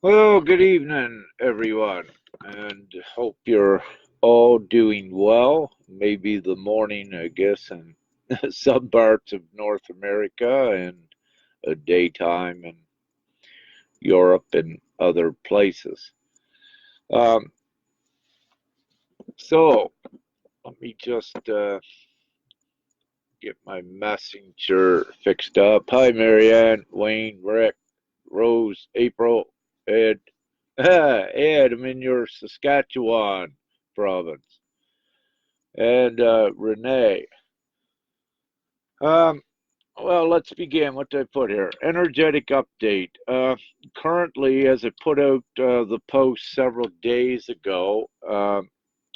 Well, good evening, everyone, and hope you're all doing well. Maybe the morning, I guess, in some parts of North America, and a daytime in Europe and other places. Um, so, let me just get my messenger fixed up. Hi, Marianne, Wayne, Rick, Rose, April, Ed. Ed, I'm in your Saskatchewan province. And Renee. Um, well, let's begin. What did I put here? Energetic update. Currently, as I put out the post several days ago,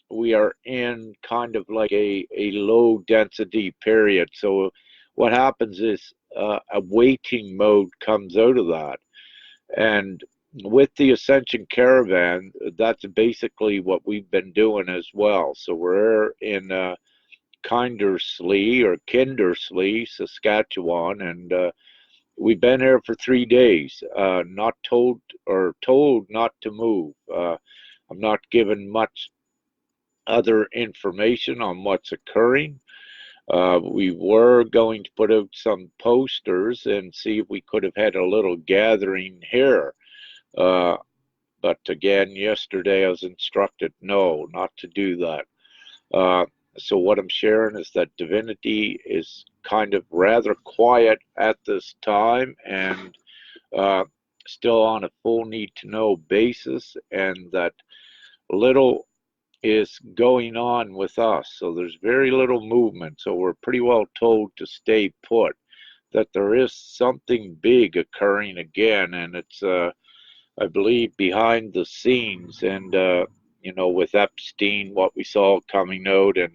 we are in kind of like a low density period. So, what happens is a waiting mode comes out of that. And with the Ascension Caravan, that's basically what we've been doing as well. So, we're in Kindersley or Kindersley, Saskatchewan, and we've been here for 3 days. Not told or told not to move. I'm not given much other information on what's occurring. We were going to put out some posters and see if we could have had a little gathering here. Uh, but again, yesterday I was instructed no, not to do that. Uh, so what I'm sharing is that divinity is kind of rather quiet at this time and uh, still on a full need to know basis, and that little is going on with us. So there's very little movement. So we're pretty well told to stay put, that there is something big occurring again, and it's I believe behind the scenes, and with Epstein, what we saw coming out, and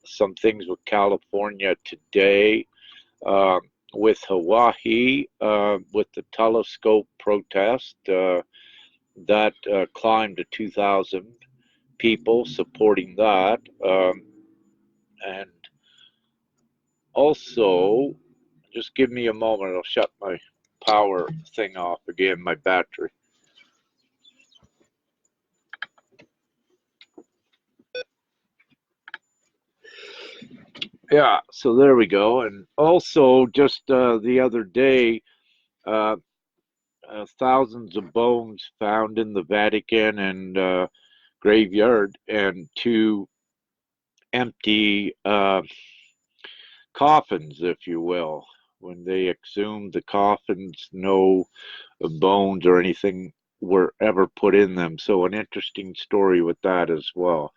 some things with California today, uh, with Hawaii, with the telescope protest that climbed to 2,000 people supporting that, and also, just give me a moment. I'll shut my power thing off again, my battery. Yeah, so there we go. And also, just the other day, uh, thousands of bones found in the Vatican and graveyard, and two empty coffins, if you will. When they exhumed the coffins, no bones or anything were ever put in them. So, an interesting story with that as well.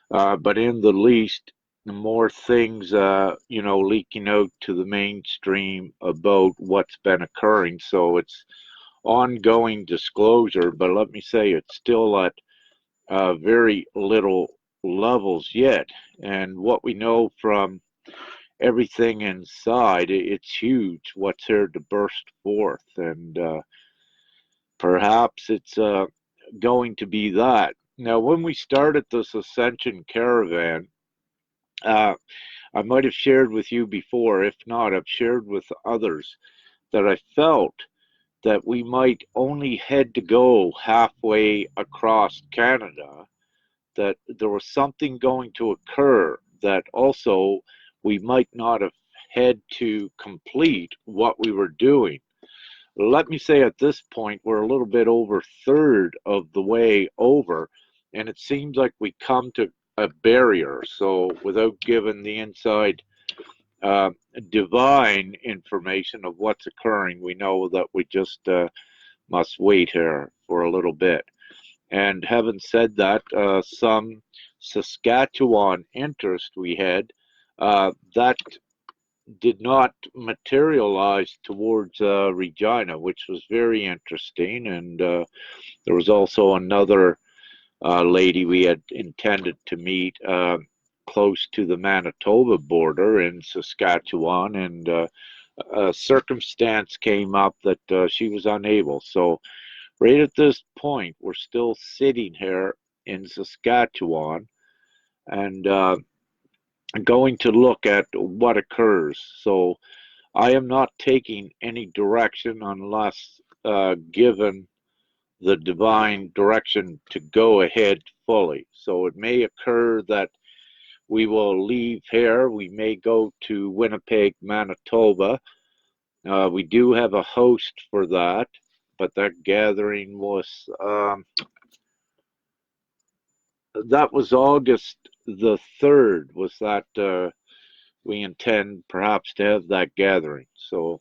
But in the least, more things, leaking out to the mainstream about what's been occurring. So it's ongoing disclosure, but let me say it's still at very little levels yet. And what we know from everything inside, it's huge what's here to burst forth. And perhaps it's going to be that. Now, when we started this Ascension Caravan, uh, I might have shared with you before. If not, I've shared with others that I felt that we might only had to go halfway across Canada, that there was something going to occur, that also we might not have had to complete what we were doing. Let me say at this point, we're a little bit over third of the way over, and it seems like we come to a barrier. So, without giving the inside uh, divine information of what's occurring, we know that we just must wait here for a little bit. And having said that, some Saskatchewan interest we had, that did not materialize towards Regina, which was very interesting. And there was also another lady we had intended to meet close to the Manitoba border in Saskatchewan, and a circumstance came up that she was unable. So, right at this point, we're still sitting here in Saskatchewan and going to look at what occurs. So, I am not taking any direction unless given the divine direction to go ahead fully. So it may occur that we will leave here. We may go to Winnipeg, Manitoba. We do have a host for that, but that gathering was that was August the 3rd. Was that we intend perhaps to have that gathering? So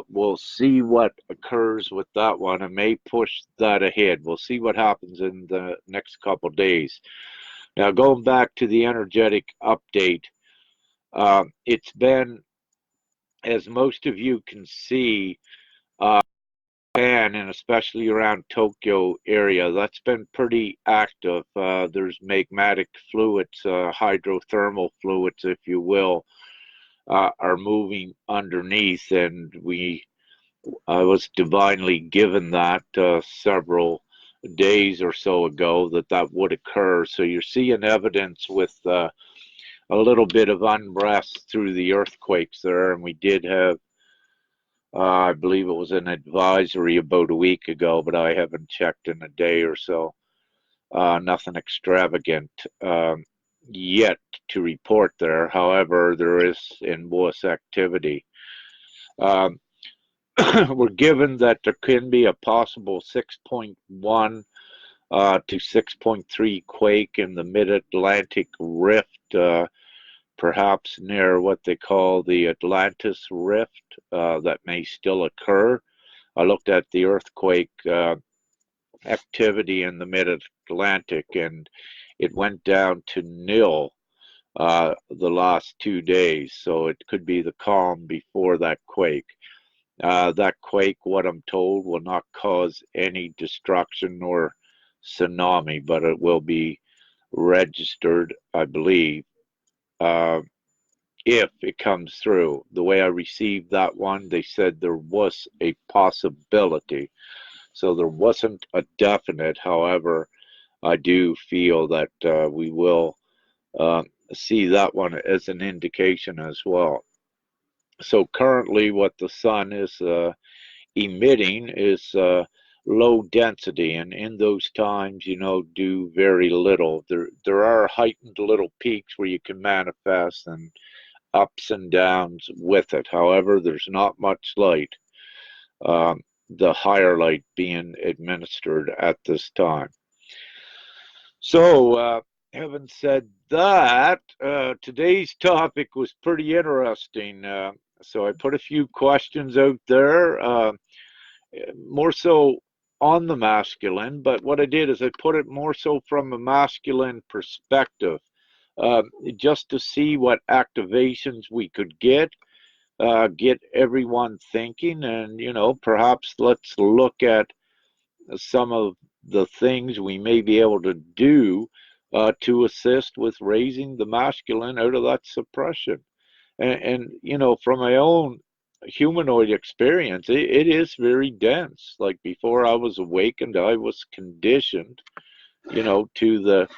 we'll see what occurs with that one. I may push that ahead. We'll see what happens in the next couple of days. Now, going back to the energetic update, it's been, as most of you can see, Japan and especially around Tokyo area, that's been pretty active. There's magmatic fluids, hydrothermal fluids, if you will, are moving underneath, and I was divinely given that several days or so ago that would occur. So you're seeing evidence with a little bit of unrest through the earthquakes there, and we did have, I believe it was an advisory about a week ago, but I haven't checked in a day or so. Nothing extravagant yet to report there. However, there is in WUS activity. Um, we're given that there can be a possible 6.1 to 6.3 quake in the mid-Atlantic rift, perhaps near what they call the Atlantis rift, that may still occur. I looked at the earthquake activity in the mid-Atlantic, and it went down to nil the last 2 days, so it could be the calm before that quake. That quake, what I'm told, will not cause any destruction or tsunami, but it will be registered, I believe, uh, if it comes through. The way I received that one, they said there was a possibility. So there wasn't a definite. However, I do feel that we will uh, see that one as an indication as well. So currently, what the sun is emitting is low density, and in those times, do very little. There are heightened little peaks where you can manifest and ups and downs with it. However, there's not much light. The higher light being administered at this time. So, having said that, today's topic was pretty interesting. So I put a few questions out there, more so on the masculine, but what I did is I put it more so from a masculine perspective, just to see what activations we could get everyone thinking, and perhaps let's look at some of the things we may be able to do to assist with raising the masculine out of that suppression. And from my own humanoid experience, it is very dense. Like before I was awakened, I was conditioned, to the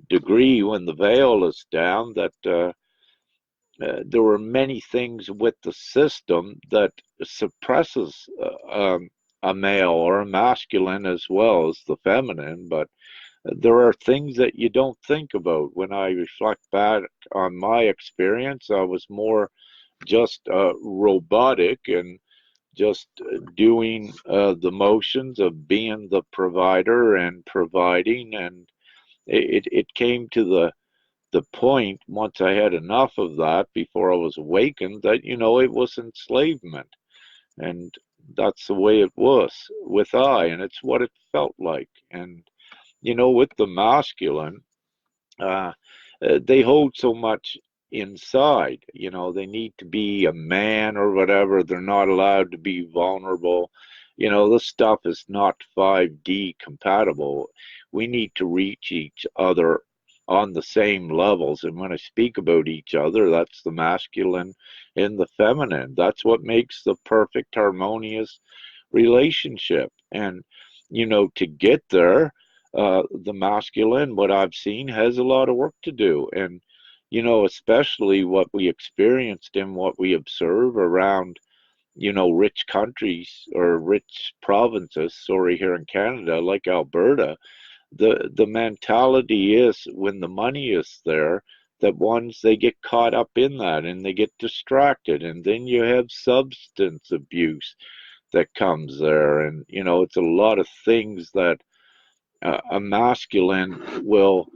degree when the veil is down, that there were many things with the system that suppresses a male or a masculine as well as the feminine, but there are things that you don't think about. When I reflect back on my experience, I was more just robotic and just doing the motions of being the provider and providing, and it came to the point, once I had enough of that before I was awakened, that it was enslavement, and that's the way it was with and it's what it felt like. And with the masculine, uh, they hold so much inside. They need to be a man or whatever. They're not allowed to be vulnerable. This stuff is not 5D compatible. We need to reach each other on the same levels. And when I speak about each other, that's the masculine and the feminine. That's what makes the perfect harmonious relationship. And, to get there, the masculine, what I've seen, has a lot of work to do. And, especially what we experienced and what we observe around rich countries or rich provinces, sorry, here in Canada, like Alberta, the mentality is when the money is there, that once they get caught up in that and they get distracted, and then you have substance abuse that comes there, and it's a lot of things that a masculine will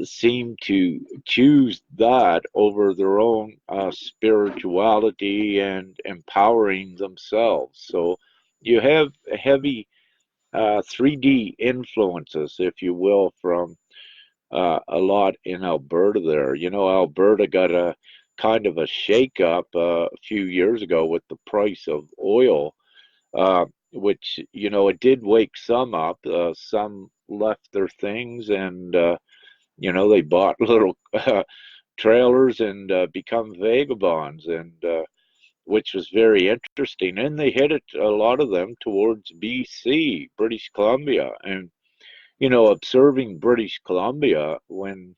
seem to choose that over their own spirituality and empowering themselves. So you have heavy 3D influences, if you will, from a lot in Alberta there. Alberta got a kind of a shake-up a few years ago with the price of oil, which, it did wake some up. Some left their things and, they bought little trailers and become vagabonds, and which was very interesting. And they headed, a lot of them, towards BC, British Columbia. And, observing British Columbia, when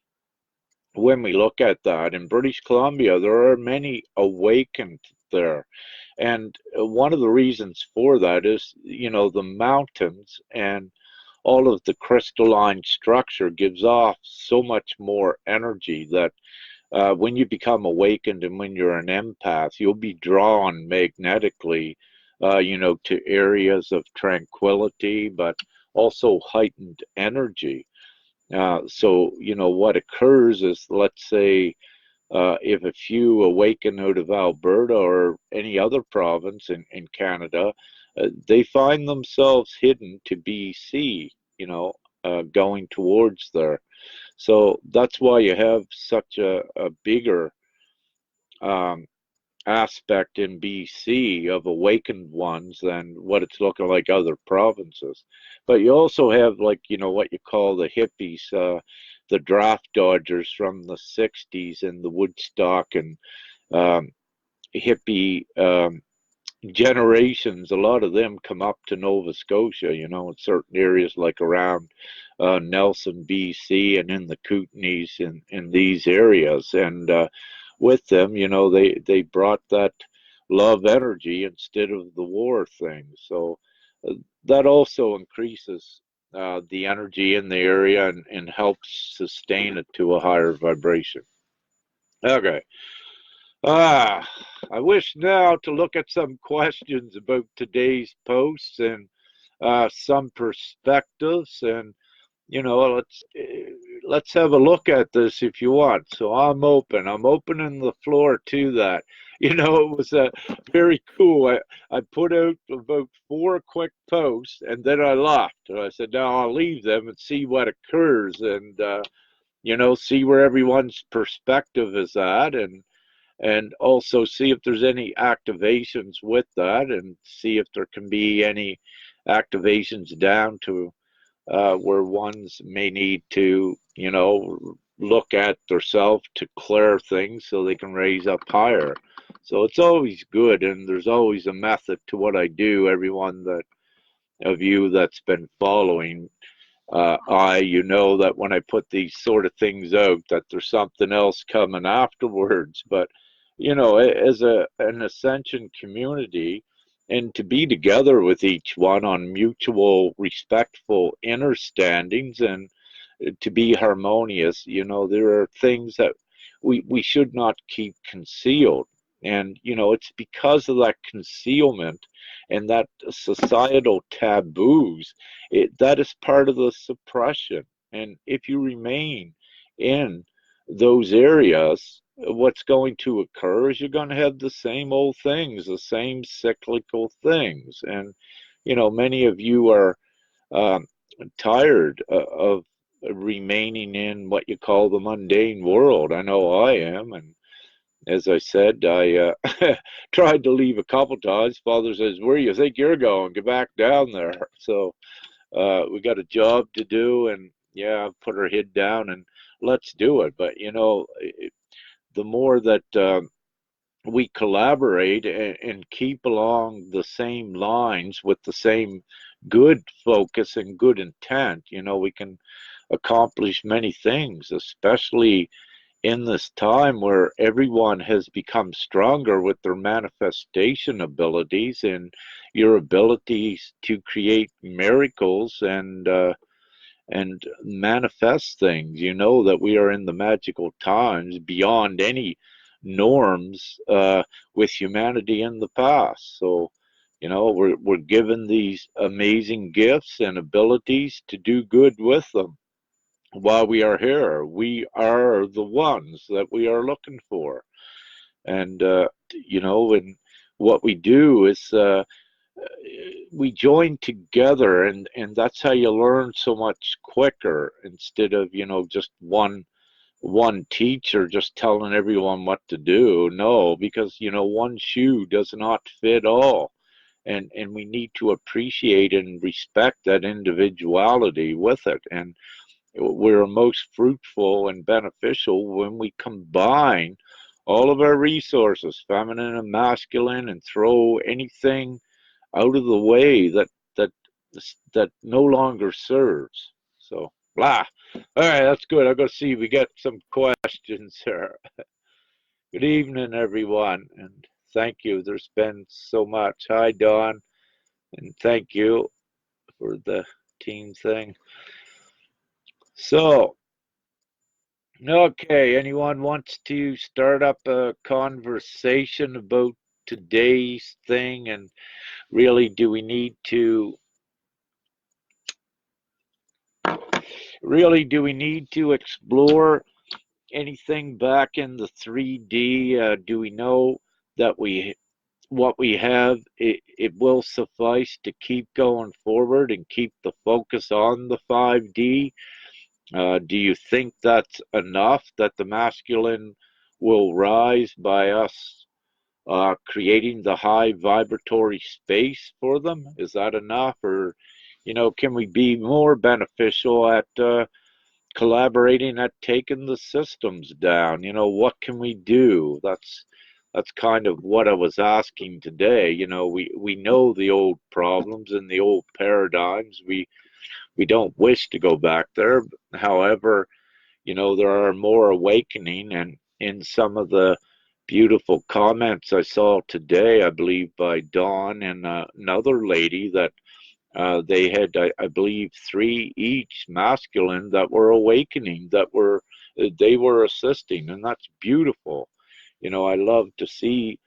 we look at that, in British Columbia, there are many awakened there. And one of the reasons for that is, the mountains and all of the crystalline structure gives off so much more energy that when you become awakened and when you're an empath, you'll be drawn magnetically, to areas of tranquility, but also heightened energy. So, what occurs is, let's say, if a few awaken out of Alberta or any other province in Canada, they find themselves hidden to BC, going towards there. So that's why you have such a bigger um, aspect in BC of awakened ones than what it's looking like other provinces. But you also have, like, what you call the hippies, the draft dodgers from the 60s and the Woodstock and um, hippie generations. A lot of them come up to Nova Scotia, in certain areas like around Nelson, BC, and in the Kootenays, in these areas. And with them, they brought that love energy instead of the war thing. So that also increases the energy in the area and helps sustain it to a higher vibration. Okay. Ah, I wish now to look at some questions about today's posts and some perspectives, and let's have a look at this if you want. So I'm open. I'm opening the floor to that. It was very cool. I put out about 4 quick posts and then I left. And I said, now I'll leave them and see what occurs, and see where everyone's perspective is at, and also see if there's any activations with that, and see if there can be any activations down to where ones may need to, look at themselves to clear things so they can raise up higher. So it's always good, and there's always a method to what I do. Everyone that of you that's been following, that when I put these sort of things out, that there's something else coming afterwards. But as an Ascension community, and to be together with each one on mutual respectful understandings, and to be harmonious, there are things that we should not keep concealed. And it's because of that concealment and that societal taboos, that is part of the suppression. And if you remain in those areas, what's going to occur is you're going to have the same old things, the same cyclical things. And many of you are um, tired of remaining in what you call the mundane world. I know I am. And as I said, I tried to leave a couple times. Father says, where do you think you're going? Get back down there. So we got a job to do, and yeah, put our head down and let's do it. But the more that we collaborate and keep along the same lines with the same good focus and good intent, we can accomplish many things, especially in this time where everyone has become stronger with their manifestation abilities and your abilities to create miracles and manifest things. You know that we are in the magical times beyond any norms with humanity in the past. So, you know, we're given these amazing gifts and abilities to do good with them while we are here. We are the ones that we are looking for. And, you know, and what we do is we join together, and that's how you learn so much quicker instead of, you know, just one teacher just telling everyone what to do. No, because, you know, one shoe does not fit all. And we need to appreciate and respect that individuality with it. And we're most fruitful and beneficial when we combine all of our resources, feminine and masculine, and throw anything out of the way that that no longer serves. So blah. All right, that's good. I'll go see. We got some questions here. Good evening, everyone, and thank you. There's been so much. Hi, Dawn, and thank you for the team thing. So, okay, anyone wants to start up a conversation about today's thing, and really, do we need to explore anything back in the 3D? Do we know that what we have, it will suffice to keep going forward and keep the focus on the 5D? Do you think that's enough, that the masculine will rise by us creating the high vibratory space for them? Is that enough? Or, you know, can we be more beneficial at collaborating at taking the systems down? You know, what can we do? That's kind of what I was asking today. You know, we know the old problems and the old paradigms. We don't wish to go back there. However, you know, there are more awakening, and in some of the beautiful comments I saw today, I believe by Dawn and another lady, that they had, I believe, three each masculine that were awakening, that were they were assisting, and that's beautiful. You know, I love to see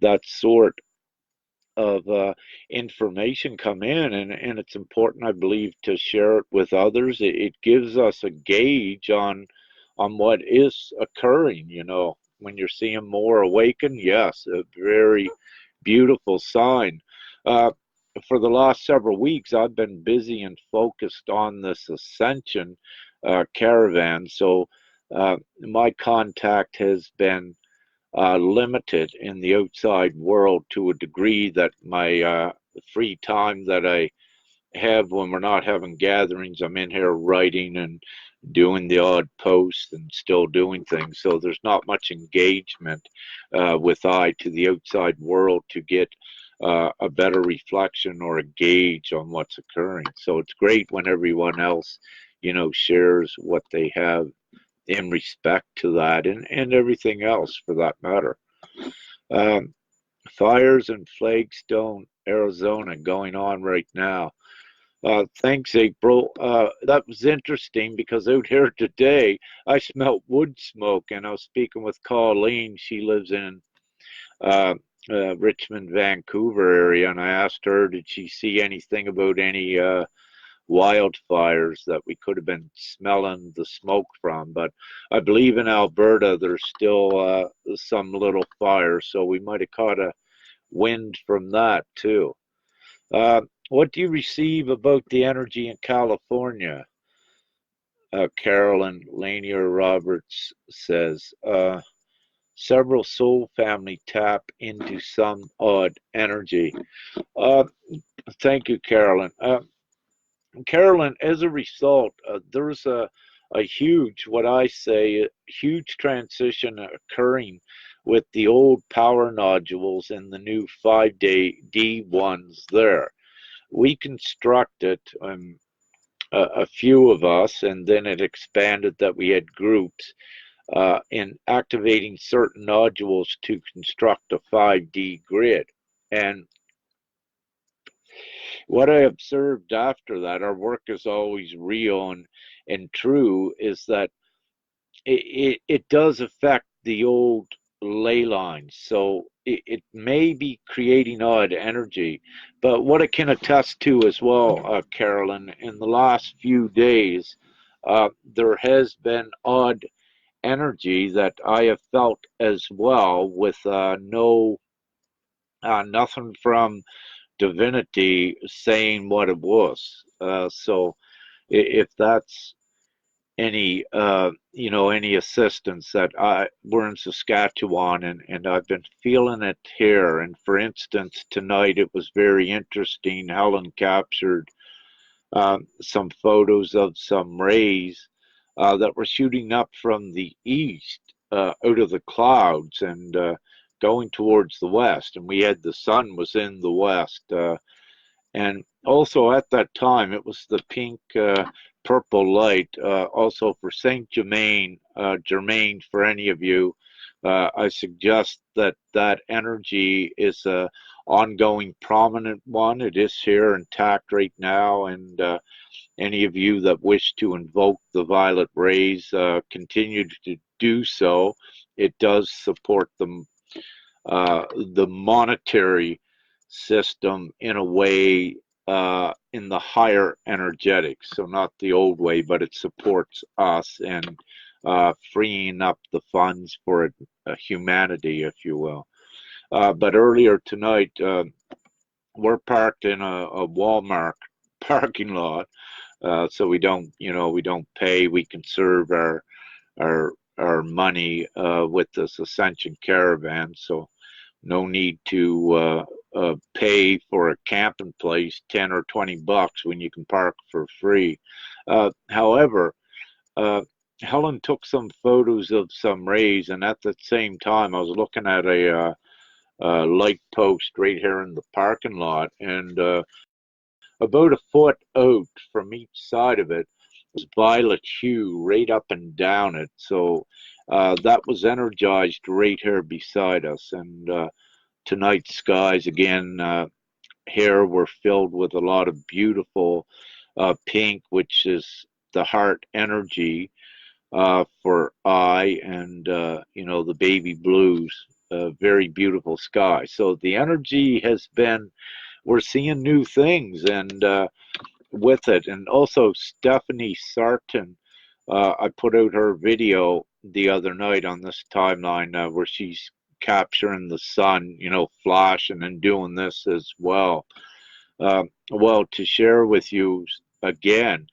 that sort of information come in, and it's important, I believe, to share it with others. It gives us a gauge on what is occurring. You know, when you're seeing more awaken, yes, a very beautiful sign. Uh, for the last several weeks, I've been busy and focused on this Ascension caravan, so my contact has been limited in the outside world to a degree that my free time that I have when we're not having gatherings, I'm in here writing and doing the odd post and still doing things. So there's not much engagement with I to the outside world to get a better reflection or a gauge on what's occurring. So it's great when everyone else, you know, shares what they have in respect to that, and everything else for that matter. Um, Fires in Flagstone, Arizona going on right now. Thanks, April. That was interesting because out here today, I smelt wood smoke, and I was speaking with Colleen. She lives in uh, Richmond, Vancouver area, and I asked her, did she see anything about any wildfires that we could have been smelling the smoke from? But I believe in Alberta, there's still some little fires, so we might have caught a wind from that too. What do you receive about the energy in California? Carolyn Lanier Roberts says, several soul family tap into some odd energy. Uh, Thank you, Carolyn. Carolyn, as a result, there's a huge, what I say, huge transition occurring with the old power nodules and the new 5D D ones there. We constructed, a few of us, and then it expanded that we had groups in activating certain nodules to construct a 5D grid. And what I observed after that, our work is always real and true, is that it does affect the old ley lines. So it may be creating odd energy, but what it can attest to as well, Carolyn, in the last few days, there has been odd energy that I have felt as well, with nothing from divinity saying what it was. So if that's any assistance, that we're in Saskatchewan, and I've been feeling it here. And for instance, tonight it was very interesting. Helen captured some photos of some rays that were shooting up from the east, out of the clouds, and going towards the west. And we had the sun was in the west. And also at that time, it was the pink purple light. Also for Saint Germain, Germain, for any of you, I suggest that that energy is a ongoing, prominent one. It is here intact right now, and any of you that wish to invoke the violet rays, continue to do so. It does support the monetary system in a way, in the higher energetics. So not the old way, but it supports us and freeing up the funds for humanity, if you will. But earlier tonight, we're parked in a Walmart parking lot, so we don't pay. We conserve our money with this Ascension caravan. So no need to pay for a camping place 10 or 20 bucks when you can park for free. However, uh, Helen took some photos of some rays, and at the same time, I was looking at a light post right here in the parking lot, and about a foot out from each side of it was violet hue right up and down it. So that was energized right here beside us. And tonight's skies again, here were filled with a lot of beautiful pink, which is the heart energy for I, and the baby blues. Very beautiful sky. So the energy has been, we're seeing new things, and with it. And also Stephanie Sarton, I put out her video the other night on this timeline, where she's capturing the sun, flashing, and doing this as well. Well, to share with you again,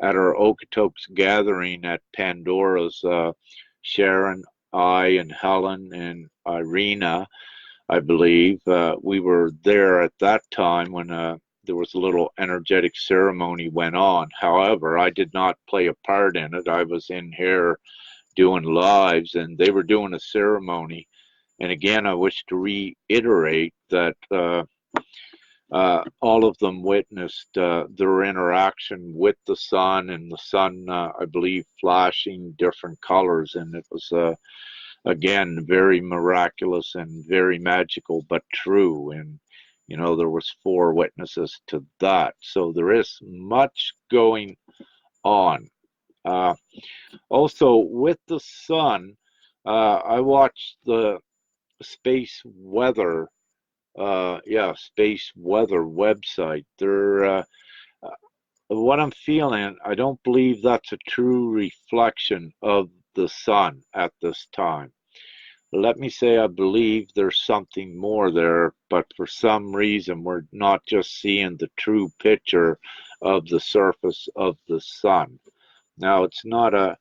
at our Okotoks gathering at Pandora's, Sharon, I, and Helen, and Irina, I believe, we were there at that time when there was a little energetic ceremony went on. However, I did not play a part in it. I was in here doing lives, and they were doing a ceremony. And again, I wish to reiterate that all of them witnessed their interaction with the sun, and the sun, I believe, flashing different colors. And it was, again, very miraculous and very magical, but true. And there was 4 witnesses to that. So there is much going on. Also, with the sun, I watched the space weather, space weather website. What I'm feeling, I don't believe that's a true reflection of the sun at this time. Let me say, I believe there's something more there, but for some reason we're not just seeing the true picture of the surface of the sun. Now, it's not a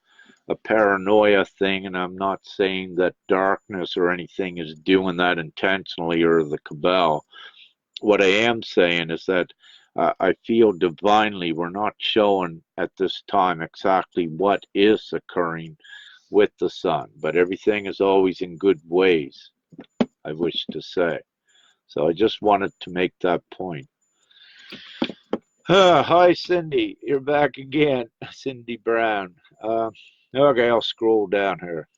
paranoia thing, and I'm not saying that darkness or anything is doing that intentionally, or the cabal. What I am saying is that I feel divinely we're not showing at this time exactly what is occurring with the sun, but everything is always in good ways, I wish to say. So I just wanted to make that point. Hi, Cindy. You're back again. Cindy Brown. Okay, I'll scroll down here.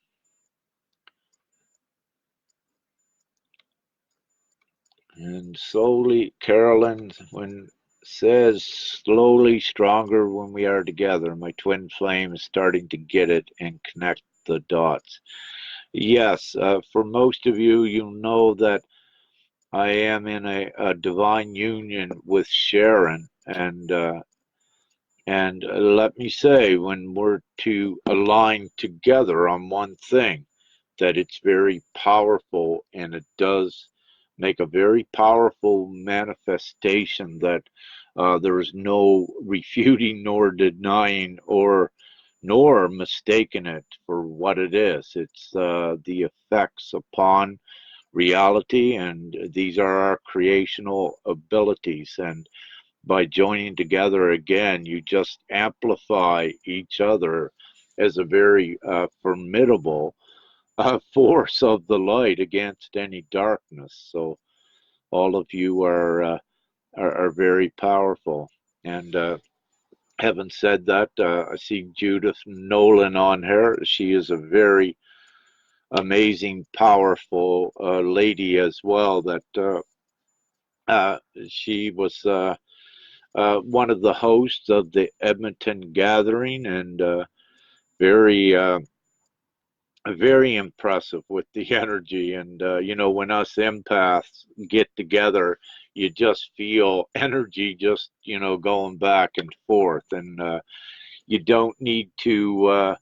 And slowly, Carolyn, when says slowly stronger when we are together. My twin flame is starting to get it and connect the dots. Yes, for most of you, you know that I am in a divine union with Sharon, and let me say, when we're to align together on one thing, that it's very powerful and it does make a very powerful manifestation that there is no refuting nor denying or nor mistaking it for what it is. It's the effects upon reality, and these are our creational abilities. And by joining together again, you just amplify each other as a very formidable force of the light against any darkness. So all of you are very powerful. And having said that, I see Judith Nolan on here. She is a very amazing, powerful lady as well. That uh, she was one of the hosts of the Edmonton Gathering, and very very impressive with the energy. And when us empaths get together, you just feel energy just going back and forth, and you don't need to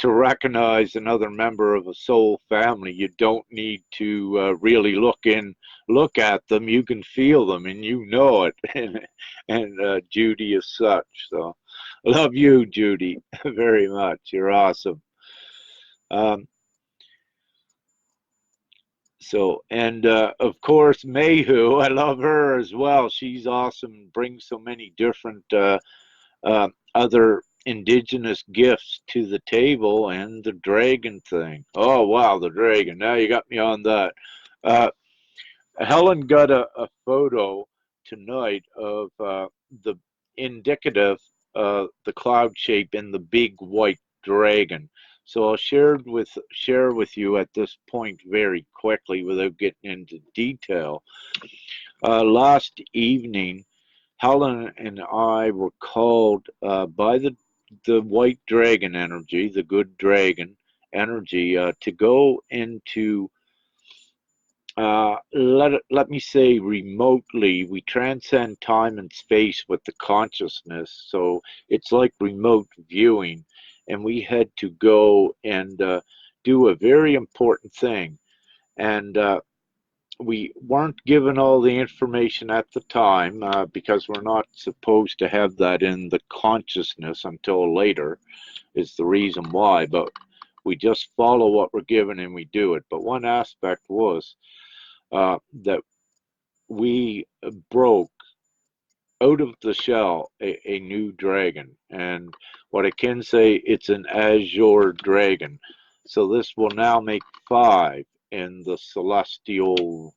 recognize another member of a soul family. You don't need to really look at them. You can feel them, and you know it. And Judy is such. So, love you, Judy, very much. You're awesome. Um, and of course, Mayhu, I love her as well. She's awesome. Brings so many different other indigenous gifts to the table, and the dragon thing. Oh, wow, the dragon. Now you got me on that. Uh, Helen got a photo tonight of the indicative, the cloud shape in the big white dragon. So I'll share with you at this point very quickly without getting into detail. Last evening, Helen and I were called by the white dragon energy, the good dragon energy, to go into let me say remotely. We transcend time and space with the consciousness, so it's like remote viewing, and we had to go and do a very important thing. And we weren't given all the information at the time because we're not supposed to have that in the consciousness until later, is the reason why. But we just follow what we're given and we do it. But one aspect was that we broke out of the shell a new dragon. And what I can say, it's an azure dragon. So this will now make 5 in the celestial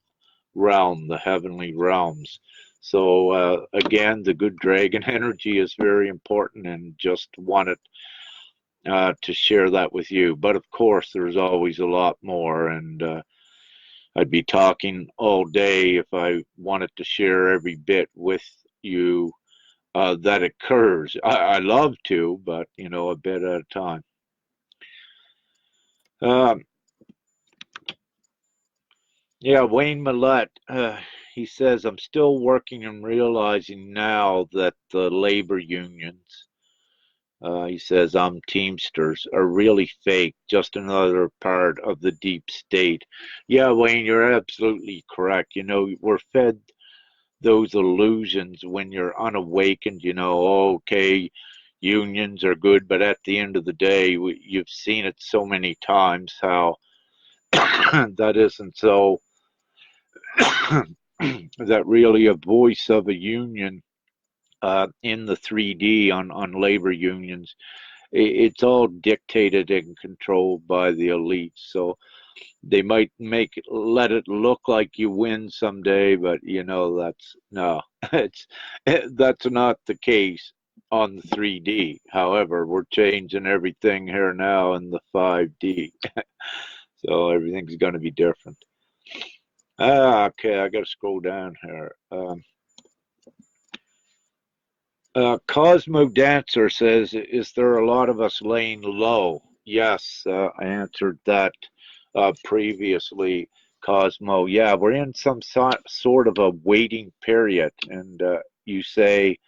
realm, the heavenly realms. So again, the good dragon energy is very important, and just wanted to share that with you. But of course, there's always a lot more, and I'd be talking all day if I wanted to share every bit with you that occurs. I love to, but a bit at a time. Um, Yeah, Wayne Millette, he says, I'm still working and realizing now that the labor unions, he says, Teamsters, are really fake, just another part of the deep state. Yeah, Wayne, you're absolutely correct. We're fed those illusions when you're unawakened, oh, okay, unions are good, but at the end of the day, you've seen it so many times how that isn't so. That really a voice of a union in the 3D on labor unions. It's all dictated and controlled by the elites. So they might let it look like you win someday, but that's no, that's not the case on the 3D. However, we're changing everything here now in the 5D, so everything's going to be different. Okay, I gotta scroll down here. Cosmo Dancer says, "Is there a lot of us laying low?" Yes, I answered that previously, Cosmo. Yeah, we're in some sort of a waiting period, and you say,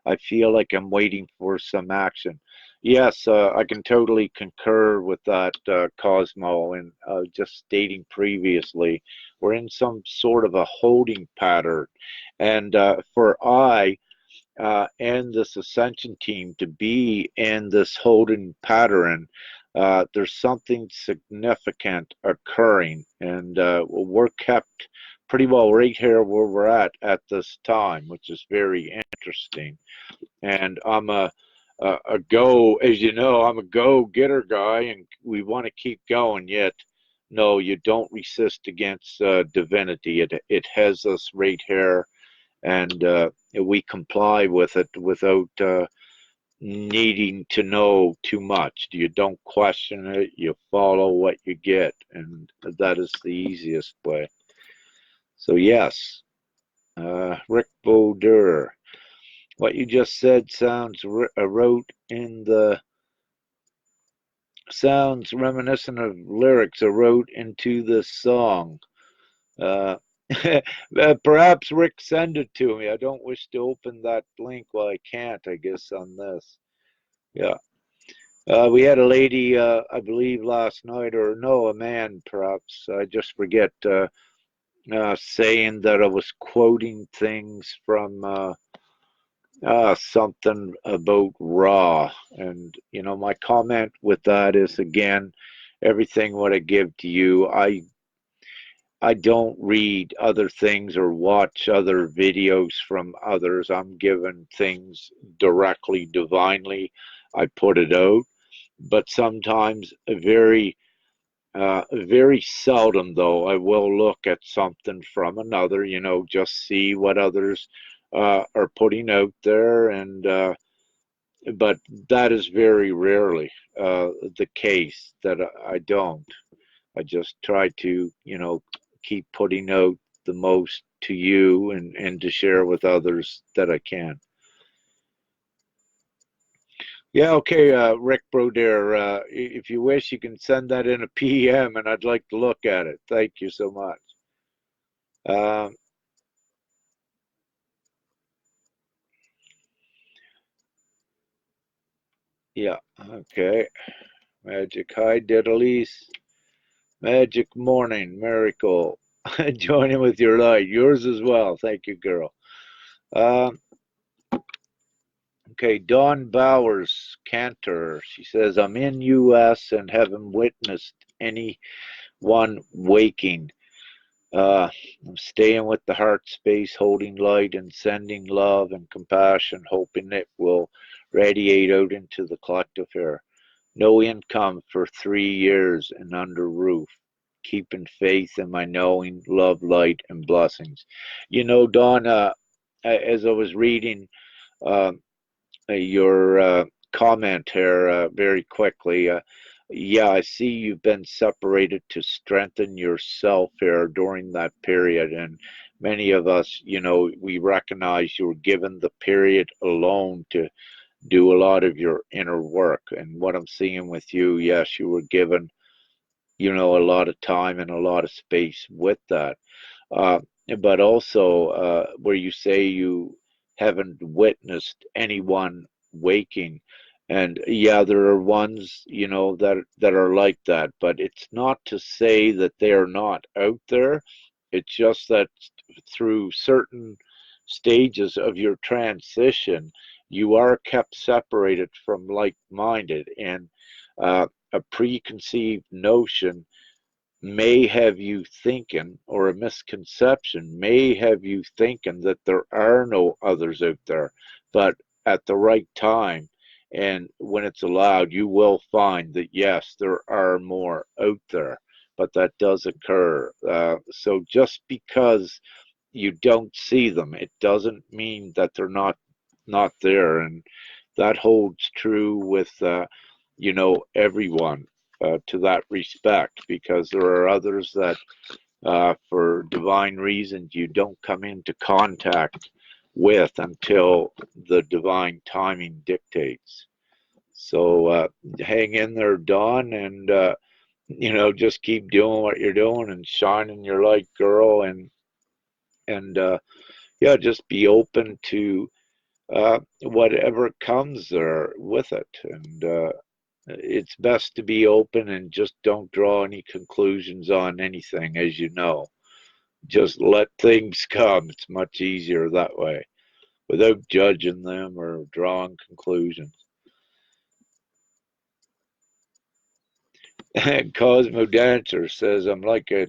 "I feel like I'm waiting for some action." Yes, I can totally concur with that, Cosmo. And just stating previously, we're in some sort of a holding pattern, and for I and this Ascension team to be in this holding pattern, there's something significant occurring, and we're kept pretty well right here where we're at this time, which is very interesting. And I'm a go, as you know, I'm a go-getter guy, and we want to keep going. Yet, no, you don't resist against divinity. It has us right here, and we comply with it without needing to know too much. You don't question it, you follow what you get, and that is the easiest way. So, yes, Rick Boder, what you just said wrote in the sounds reminiscent of lyrics I wrote into this song. Uh, Perhaps Rick send it to me. I don't wish to open that link. Well, I can't, I guess, on this. Yeah. We had a lady, I believe, last night, or no, a man, perhaps. I just forget, saying that I was quoting things from something about Raw. And, my comment with that is, again, everything what I give to you, I don't read other things or watch other videos from others. I'm given things directly, divinely. I put it out, but sometimes very seldom though I will look at something from another. Just see what others are putting out there, and but that is very rarely the case that I don't. I just try to, keep putting out the most to you, and to share with others that I can. Yeah, okay, Rick Broder, if you wish, you can send that in a PM and I'd like to look at it. Thank you so much. Um, yeah, okay. Magic High Diddlies. Magic Morning Miracle. Joining with your light. Yours as well. Thank you, girl. Um, Okay, Dawn Bowers Cantor. She says, "I'm in U.S. and haven't witnessed anyone waking. I'm staying with the heart space, holding light and sending love and compassion, hoping it will radiate out into the collective air. No income for 3 years and under roof. Keeping faith in my knowing, love, light, and blessings." Dawn, as I was reading, uh, your comment here very quickly. Yeah, I see you've been separated to strengthen yourself here during that period. And many of us, we recognize you were given the period alone to do a lot of your inner work. And what I'm seeing with you, yes, you were given, a lot of time and a lot of space with that. Uh, but also, where you say you haven't witnessed anyone waking, and yeah, there are ones that are like that. But it's not to say that they are not out there. It's just that through certain stages of your transition, you are kept separated from like-minded, and a preconceived notion may have you thinking, or a misconception may have you thinking, that there are no others out there. But at the right time, and when it's allowed, you will find that yes, there are more out there. But that does occur. So just because you don't see them, it doesn't mean that they're not there. And that holds true with everyone, to that respect, because there are others that for divine reasons you don't come into contact with until the divine timing dictates. So hang in there, Dawn, and just keep doing what you're doing and shining your light, girl, and yeah, just be open to whatever comes there with it. And it's best to be open and just don't draw any conclusions on anything, as you know. Just let things come. It's much easier that way without judging them or drawing conclusions. And Cosmo Dancer says, I'm like a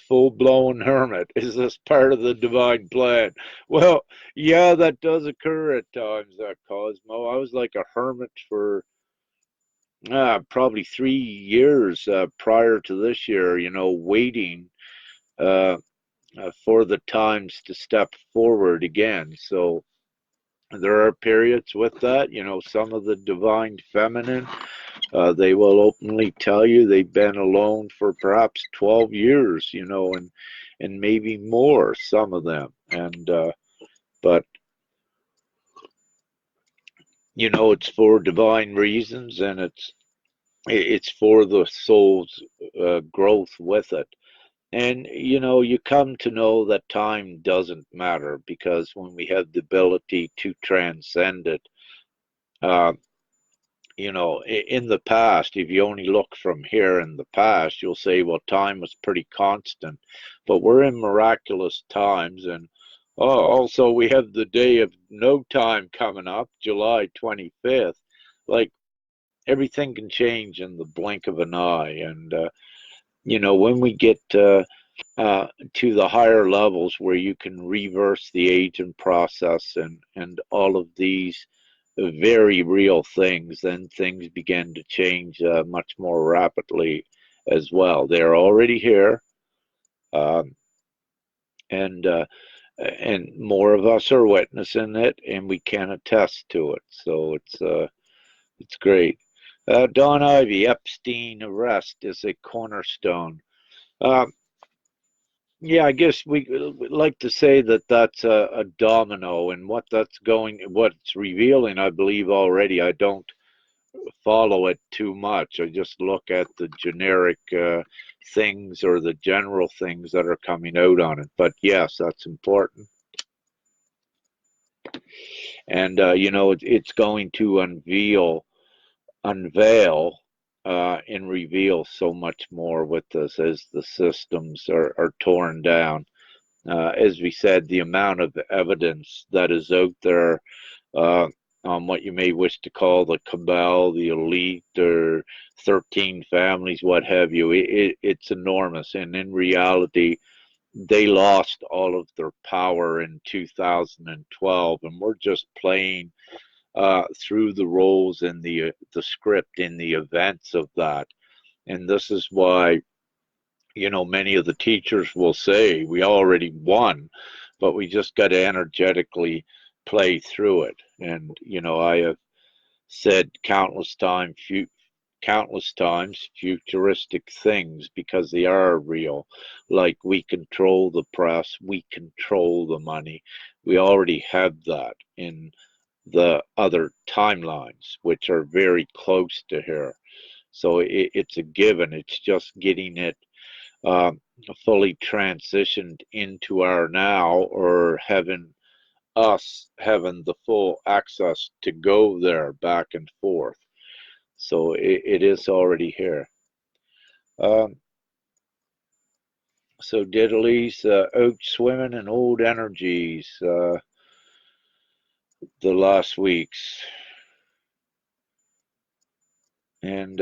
full-blown hermit. Is this part of the divine plan? Well, yeah, that does occur at times, Cosmo. I was like a hermit for probably 3 years prior to this year, waiting uh, for the times to step forward again. So there are periods with that, some of the divine feminine. They will openly tell you they've been alone for perhaps 12 years, and maybe more, some of them. And but it's for divine reasons, and it's for the soul's growth with it. And you come to know that time doesn't matter, because when we have the ability to transcend it, uh, in the past, if you only look from here in the past, you'll say, well, time was pretty constant. But we're in miraculous times. And also, we have the day of no time coming up, July 25th. Like, everything can change in the blink of an eye. And, when we get to the higher levels where you can reverse the aging process and all of these very real things, then things begin to change much more rapidly as well. They're already here, um, and more of us are witnessing it, and we can attest to it. So it's great. Don Ivy, Epstein arrest is a cornerstone. Uh, yeah, I guess we would like to say that that's a domino, and what it's revealing, I believe already. I don't follow it too much. I just look at the generic things or the general things that are coming out on it. But yes, that's important. And it's going to unveil, and reveal so much more with this as the systems are torn down. As we said, the amount of evidence that is out there uh, on what you may wish to call the cabal, the elite, or 13 families, what have you, it's enormous. And in reality, they lost all of their power in 2012, and we're just playing through the roles in the script in the events of that. And this is why many of the teachers will say we already won, but we just got to energetically play through it. And I have said countless times futuristic things, because they are real. Like, we control the press, we control the money. We already have that in the other timelines, which are very close to here. So it's a given. It's just getting it um, fully transitioned into our now, or having the full access to go there back and forth. So it is already here. Um, so Diddley's out swimming in old energies the last weeks. And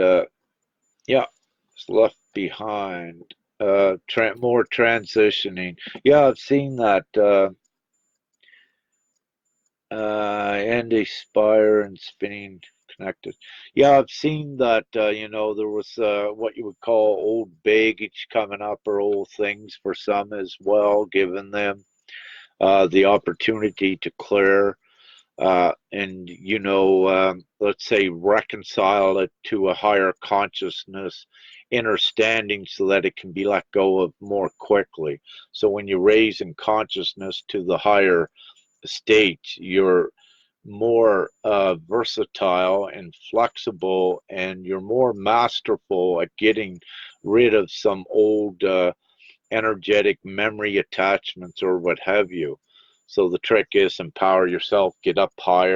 yeah, it's left behind. More transitioning. Yeah, I've seen that. Andy Spire and spinning connected. Yeah, I've seen that. There was what you would call old baggage coming up, or old things for some as well, giving them the opportunity to clear. and let's say reconcile it to a higher consciousness understanding so that it can be let go of more quickly. So when you raise in consciousness to the higher state, you're more versatile and flexible, and you're more masterful at getting rid of some old energetic memory attachments or what have you. So the trick is empower yourself, get up high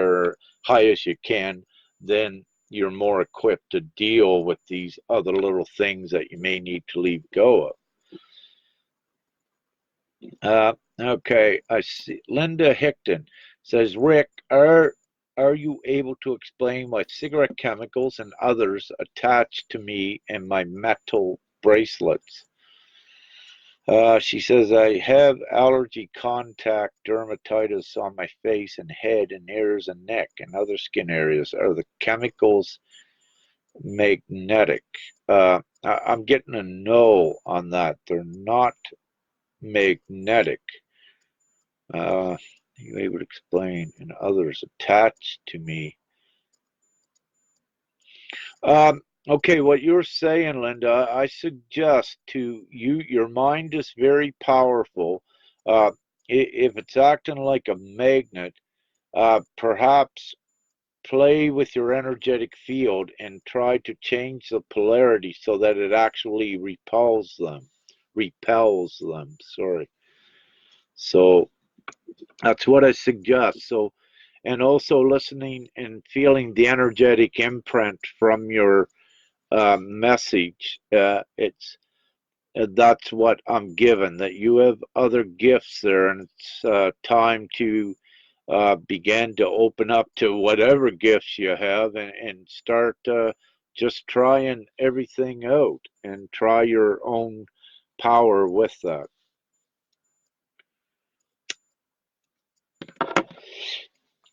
as you can, then you're more equipped to deal with these other little things that you may need to leave go of. Okay, I see. Linda Hickton says, Rick, are you able to explain why cigarette chemicals and others attach to me and my metal bracelets? She says, I have allergy contact dermatitis on my face and head and ears and neck and other skin areas. Are the chemicals magnetic? I'm getting a no on that. They're not magnetic. You able to explain and others attached to me. Okay, what you're saying, Linda, I suggest to you, your mind is very powerful. Uh, if it's acting like a magnet, perhaps play with your energetic field and try to change the polarity so that it actually repels them. Repels them, sorry. So that's what I suggest. So, and also listening and feeling the energetic imprint from your message. It's That's what I'm given. That you have other gifts there, and it's time to begin to open up to whatever gifts you have, and start just trying everything out, and try your own power with that.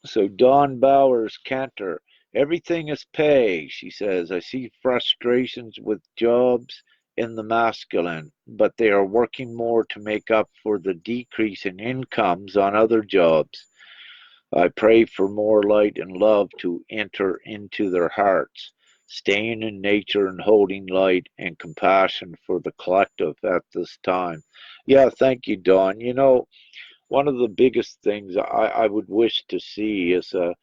So Dawn Bowers Cantor, everything is pay, she says. I see frustrations with jobs in the masculine, but they are working more to make up for the decrease in incomes on other jobs. I pray for more light and love to enter into their hearts, staying in nature and holding light and compassion for the collective at this time. Yeah, thank you, Dawn. One of the biggest things I would wish to see is a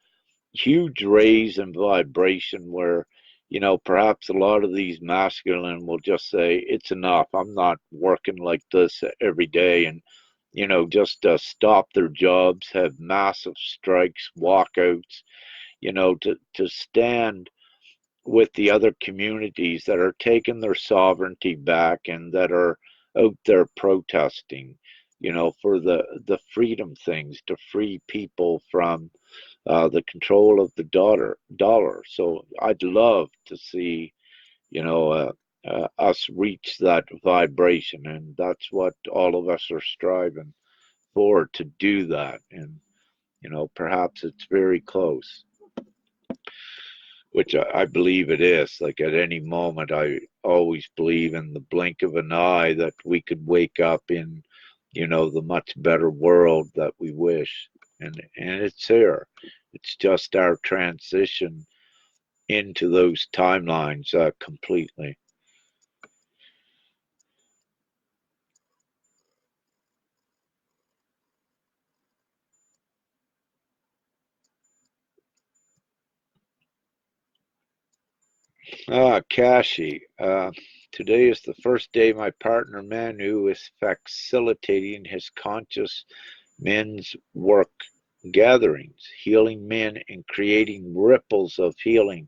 huge raise in vibration where, perhaps a lot of these masculine will just say, it's enough. I'm not working like this every day. And, just stop their jobs, have massive strikes, walkouts, to stand with the other communities that are taking their sovereignty back and that are out there protesting, for the freedom things, to free people from the control of the dollar. So I'd love to see, us reach that vibration, and that's what all of us are striving for, to do that. And perhaps it's very close, which I believe it is. Like at any moment, I always believe in the blink of an eye that we could wake up in, the much better world that we wish. And it's here. It's just our transition into those timelines completely. Kashi, today is the first day my partner Manu is facilitating his conscious men's work gatherings, healing men and creating ripples of healing.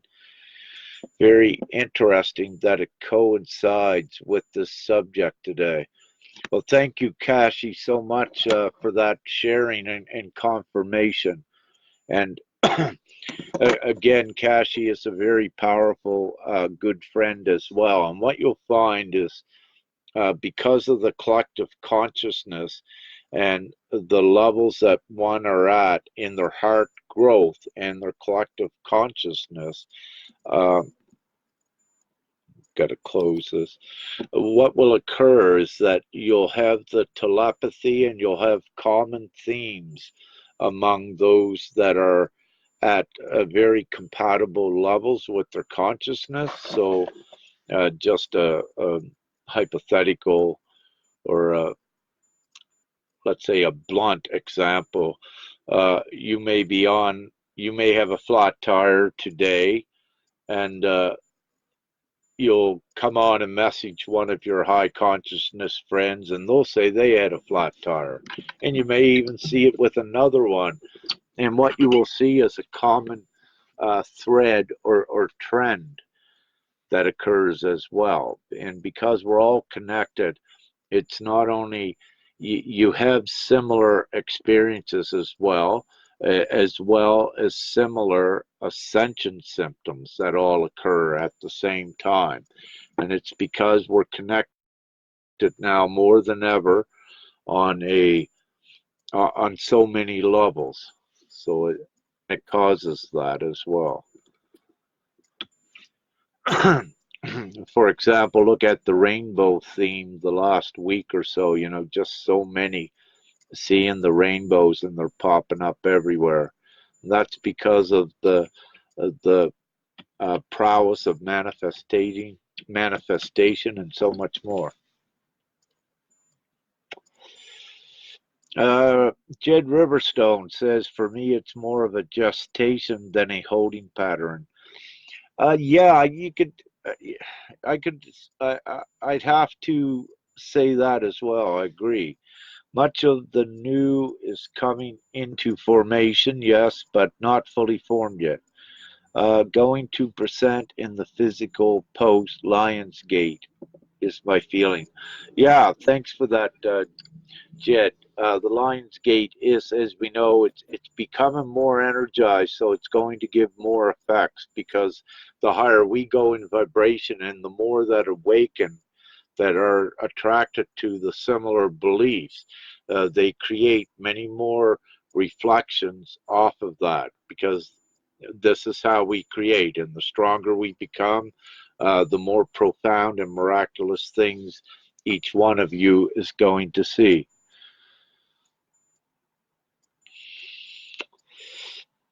Very interesting that it coincides with this subject today. Well, thank you, Kashi, so much for that sharing and confirmation. And again, Kashi is a very powerful, good friend as well. And what you'll find is because of the collective consciousness and the levels that one are at in their heart growth and their collective consciousness, uh, got to close this. What will occur is that you'll have the telepathy and you'll have common themes among those that are at very compatible levels with their consciousness. So just a hypothetical, or let's say a blunt example. You may have a flat tire today, and you'll come on and message one of your high consciousness friends, and they'll say they had a flat tire. And you may even see it with another one. And what you will see is a common thread or trend that occurs as well. And because we're all connected, it's not only you have similar experiences as well as similar ascension symptoms that all occur at the same time. And it's because we're connected now more than ever on on so many levels. So it causes that as well. For example, look at the rainbow theme the last week or so, just so many seeing the rainbows, and they're popping up everywhere. That's because of the prowess of manifestation, and so much more. Jed Riverstone says, for me, it's more of a gestation than a holding pattern. Yeah, you could. I could. I'd have to say that as well. I agree. Much of the new is coming into formation, yes, but not fully formed yet. Going to present in the physical post Lionsgate is my feeling. Yeah, thanks for that, Jed. The Lionsgate is, as we know, it's becoming more energized, so it's going to give more effects, because the higher we go in vibration and the more that awaken, that are attracted to the similar beliefs, they create many more reflections off of that, because this is how we create. And the stronger we become, the more profound and miraculous things each one of you is going to see.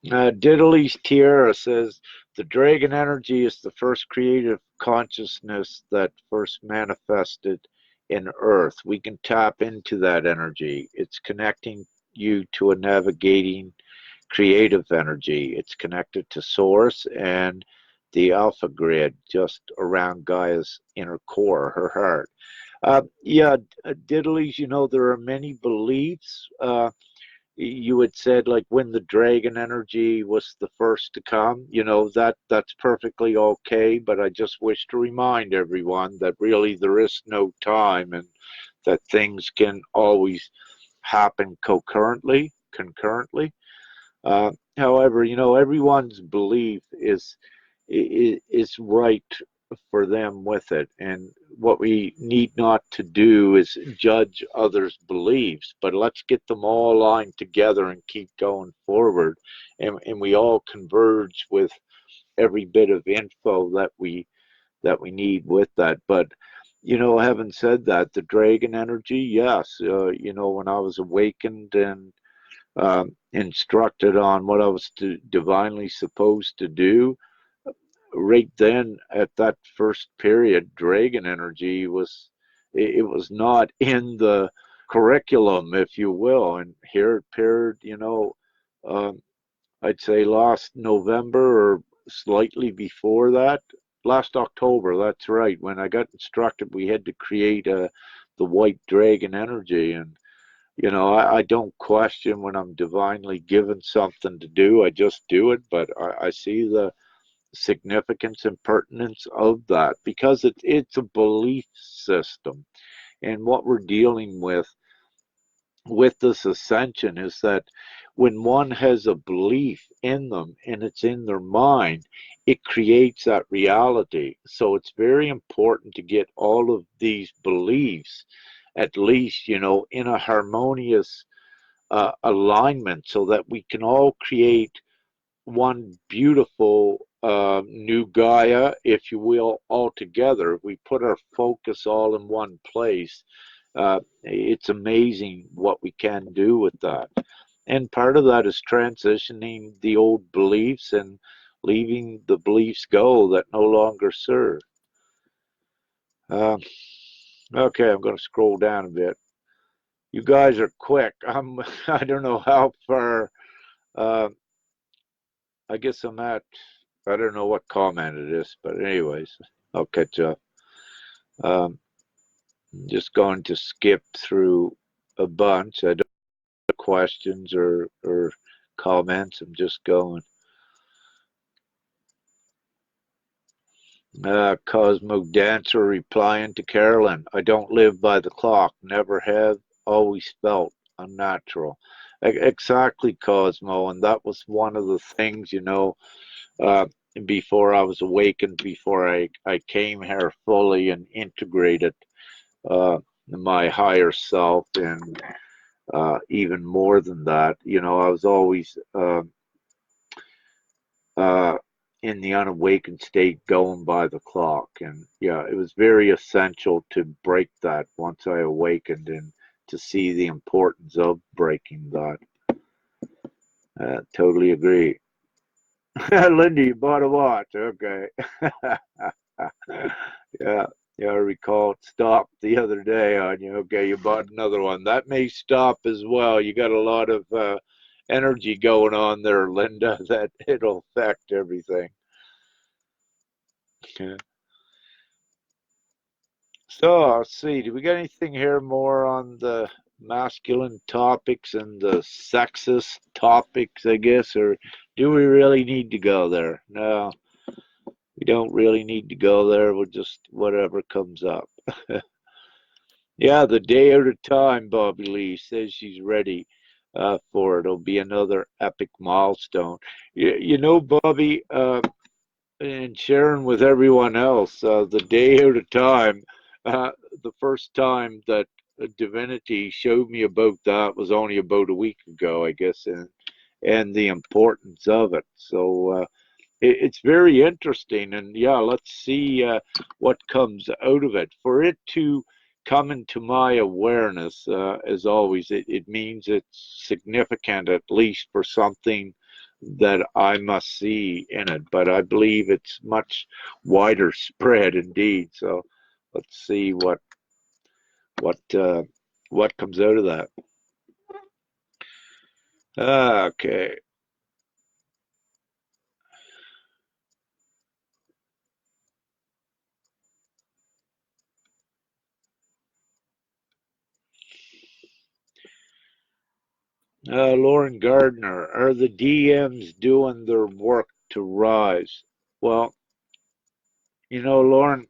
Diddley's Tiara says, the dragon energy is the first creative consciousness that first manifested in Earth. We can tap into that energy. It's connecting you to a navigating creative energy. It's connected to Source and the Alpha Grid just around Gaia's inner core, her heart. Yeah, Diddley's, there are many beliefs. You had said, like, when the dragon energy was the first to come, that's perfectly okay, but I just wish to remind everyone that really there is no time, and that things can always happen concurrently. However, everyone's belief is right for them with it. And what we need not to do is judge others' beliefs, but let's get them all aligned together and keep going forward. And we all converge with every bit of info that we need with that. But having said that, the dragon energy, yes, when I was awakened and instructed on what I was divinely supposed to do, right then at that first period, dragon energy it was not in the curriculum, if you will. And here it appeared, um, I'd say last November, or slightly before that, last October, that's right, when I got instructed we had to create the white dragon energy. And I don't question when I'm divinely given something to do. I just do it. But I see the significance and pertinence of that, because it's a belief system. And what we're dealing with this ascension is that when one has a belief in them and it's in their mind, it creates that reality. So it's very important to get all of these beliefs, at least, in a harmonious alignment, so that we can all create one beautiful new Gaia, if you will, all together. If we put our focus all in one place, it's amazing what we can do with that. and part of that is transitioning the old beliefs and leaving the beliefs go that no longer serve. Um, okay, I'm going to scroll down a bit. You guys are quick. I don't know how far. Uh, I guess I'm at. I don't know what comment it is, but anyways, I'll catch up. Um, I'm just going to skip through a bunch. I don't have questions or comments. I'm just going. Cosmo Dancer replying to Carolyn. I don't live by the clock. Never have. Always felt unnatural. Exactly, Cosmo. And that was one of the things, uh, before I was awakened, before I came here fully and integrated my higher self, and even more than that, I was always uh, in the unawakened state going by the clock. And yeah, it was very essential to break that once I awakened and to see the importance of breaking that. Totally agree. Linda, you bought a watch. Okay. Yeah. Yeah, I recall it stopped the other day on you. Okay, you bought another one. That may stop as well. You got a lot of energy going on there, Linda, that it'll affect everything. Yeah. So, let's see. Do we got anything here more on the masculine topics and the sexist topics, I guess? Or do we really need to go there? No, we don't really need to go there. We'll just whatever comes up. Yeah, the day at a time, Bobby Lee says she's ready for it. It'll be another epic milestone. Bobby, and sharing with everyone else, the day at a time. Uh, the first time that Divinity showed me about that was only about a week ago, I guess, and the importance of it. So it's very interesting, and yeah, let's see what comes out of it. For it to come into my awareness, as always, it means it's significant, at least for something that I must see in it. But I believe it's much wider spread indeed. So let's see what uh, what comes out of that. Okay. Lauren Gardner, are the DMs doing their work to rise? Well, Lauren,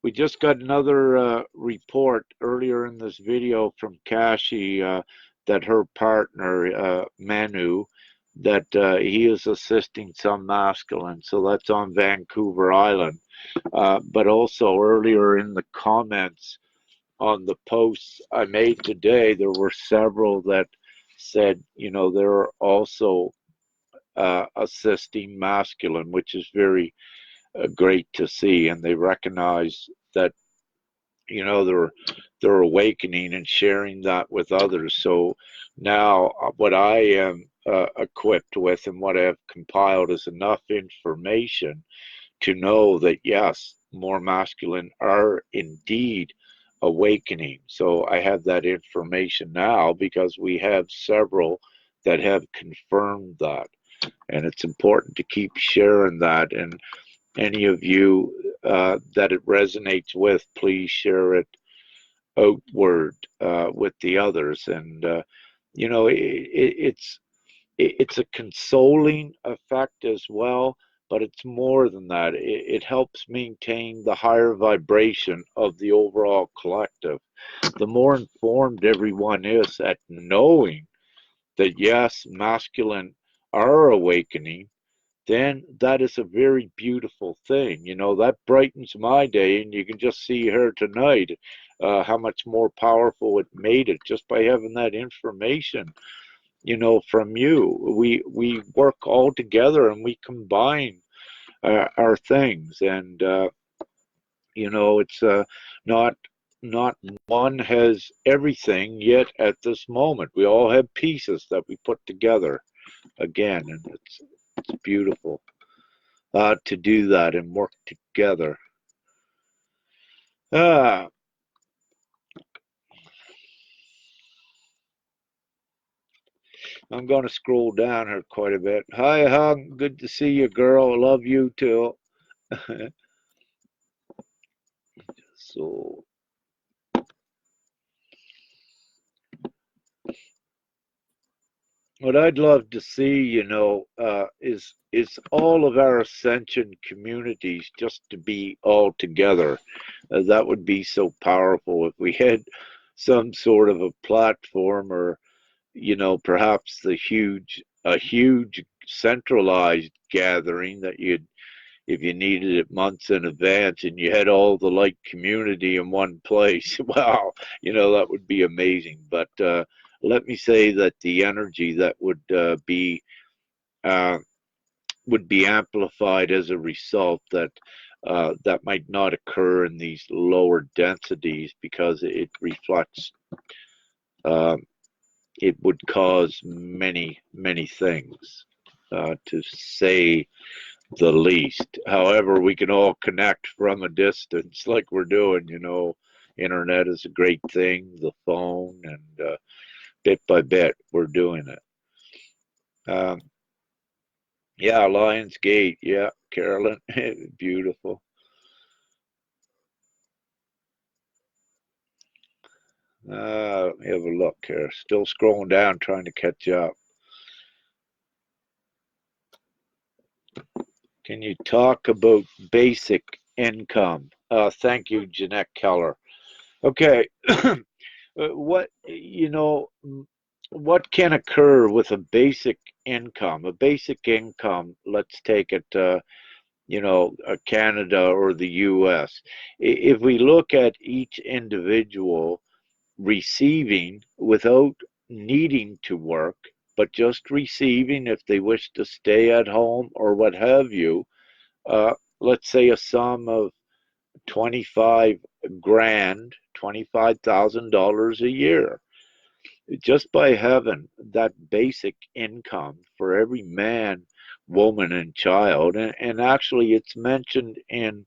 we just got another report earlier in this video from Kashi that her partner, Manu, that he is assisting some masculine. So that's on Vancouver Island. But also earlier in the comments on the posts I made today, there were several that said, they're also assisting masculine, which is very great to see, and they recognize that they're awakening and sharing that with others. So now what I am equipped with and what I've compiled is enough information to know that yes, more masculine are indeed awakening. So I have that information now because we have several that have confirmed that, and it's important to keep sharing that. And any of you that it resonates with, please share it outward with the others. And it's a consoling effect as well, but it's more than that. It helps maintain the higher vibration of the overall collective. The more informed everyone is at knowing that yes, masculine are awakening, then that is a very beautiful thing. That brightens my day, and you can just see here tonight how much more powerful it made it just by having that information. From you, we work all together and we combine our things, and it's not not one has everything yet at this moment. We all have pieces that we put together again, and it's beautiful to do that and work together. Ah, I'm going to scroll down here quite a bit. Hi, Hung. Good to see you, girl. Love you too. So, what I'd love to see, is all of our Ascension communities just to be all together. That would be so powerful if we had some sort of a platform, or perhaps a huge centralized gathering that you'd, if you needed it months in advance, and you had all the like community in one place. Wow, that would be amazing. But let me say that the energy that uh, would be amplified as a result, that might not occur in these lower densities, because it reflects, uh, it would cause many, many things, to say the least. However, we can all connect from a distance like we're doing. Internet is a great thing, the phone, and bit by bit, we're doing it. Um, yeah, Lions Gate. Yeah, Carolyn. Beautiful. Let me have a look here. Still scrolling down, trying to catch up. Can you talk about basic income? Thank you, Jeanette Keller. Okay. What can occur with a basic income? A basic income, let's take it, Canada or the US. If we look at each individual receiving without needing to work, but just receiving if they wish to stay at home or what have you, let's say a sum of 25 grand, $25,000 a year. Just by having that basic income for every man, woman, and child, and actually it's mentioned in